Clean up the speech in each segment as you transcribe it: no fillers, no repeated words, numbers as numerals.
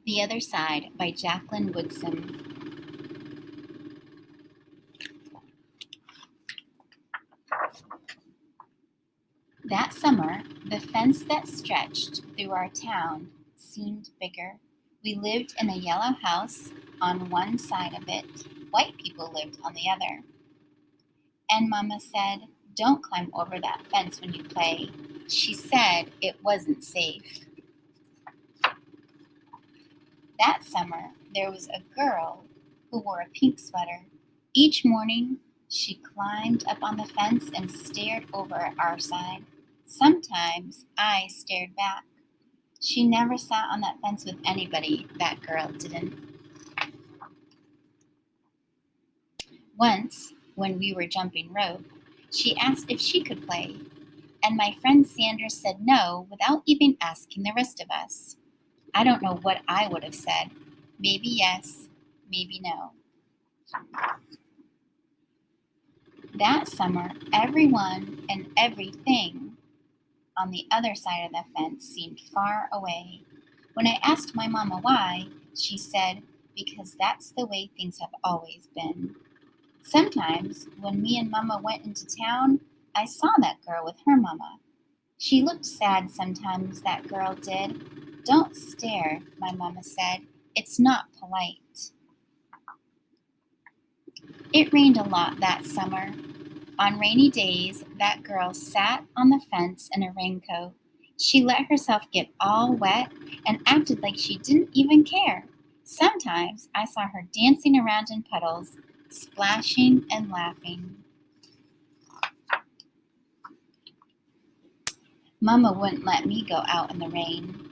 The Other Side by Jacqueline Woodson. That summer, the fence that stretched through our town seemed bigger. We lived in a yellow house on one side of it. White people lived on the other. And Mama said, "Don't climb over that fence when you play." She said it wasn't safe. That summer, there was a girl who wore a pink sweater. Each morning, she climbed up on the fence and stared over our side. Sometimes I stared back. She never sat on that fence with anybody, that girl didn't. Once, when we were jumping rope, she asked if she could play, and my friend Sandra said no without even asking the rest of us. I don't know what I would have said. Maybe yes, maybe no. That summer, everyone and everything on the other side of the fence seemed far away. When I asked my mama why, she said, "Because that's the way things have always been." Sometimes, when me and Mama went into town, I saw that girl with her mama. She looked sad sometimes, that girl did. "Don't stare," my mama said. "It's not polite." It rained a lot that summer. On rainy days, that girl sat on the fence in a raincoat. She let herself get all wet and acted like she didn't even care. Sometimes I saw her dancing around in puddles, splashing and laughing. Mama wouldn't let me go out in the rain.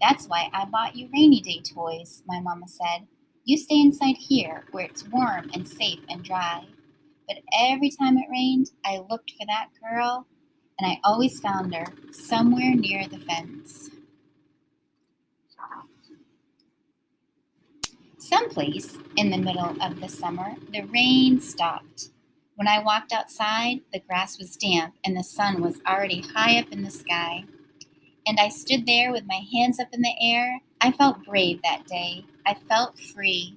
"That's why I bought you rainy day toys," my mama said. "You stay inside here where it's warm and safe and dry." But every time it rained, I looked for that girl, and I always found her somewhere near the fence. Someplace in the middle of the summer, the rain stopped. When I walked outside, the grass was damp and the sun was already high up in the sky. And I stood there with my hands up in the air. I felt brave that day. I felt free.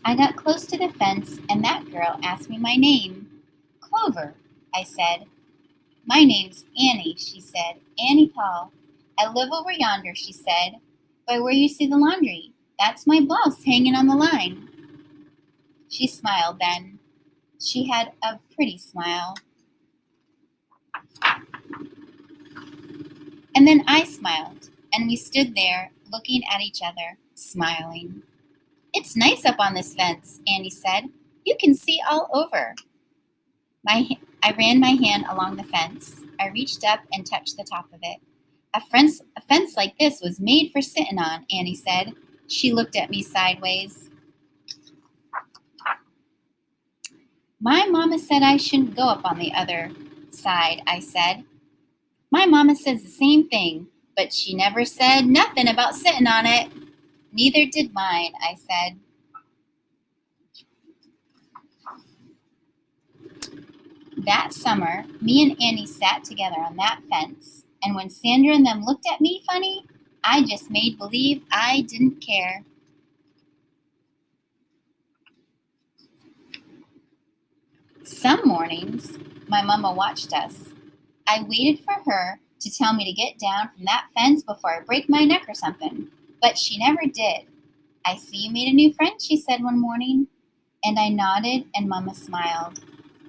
I got close to the fence, and that girl asked me my name. "Clover," I said. "My name's Annie," she said. "Annie Paul. I live over yonder," she said, "by where you see the laundry. That's my blouse hanging on the line." She smiled then. She had a pretty smile. And then I smiled, and we stood there looking at each other, smiling. "It's nice up on this fence," Annie said. "You can see all over." I ran my hand along the fence. I reached up and touched the top of it. A fence like this was made for sitting on," Annie said. She looked at me sideways. "My mama said I shouldn't go up on the other side," I said. "My mama says the same thing, but she never said nothing about sitting on it." "Neither did mine," I said. That summer, me and Annie sat together on that fence, and when Sandra and them looked at me funny, I just made believe I didn't care. Some mornings, my mama watched us. I waited for her to tell me to get down from that fence before I break my neck or something, but she never did. "I see you made a new friend," she said one morning, and I nodded and Mama smiled.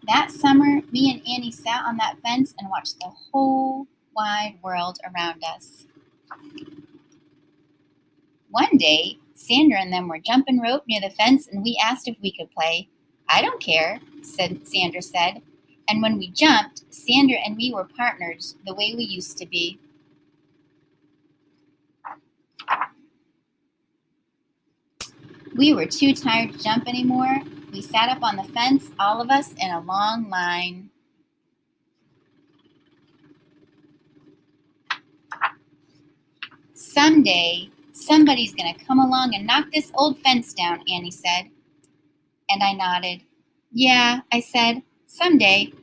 That summer, me and Annie sat on that fence and watched the whole wide world around us. One day, Sandra and them were jumping rope near the fence, and we asked if we could play. "I don't care," Sandra said. And when we jumped, Sandra and me were partners the way we used to be. We were too tired to jump anymore. We sat up on the fence, all of us in a long line. "Someday, somebody's going to come along and knock this old fence down," Annie said. And I nodded. "Yeah," I said, "someday.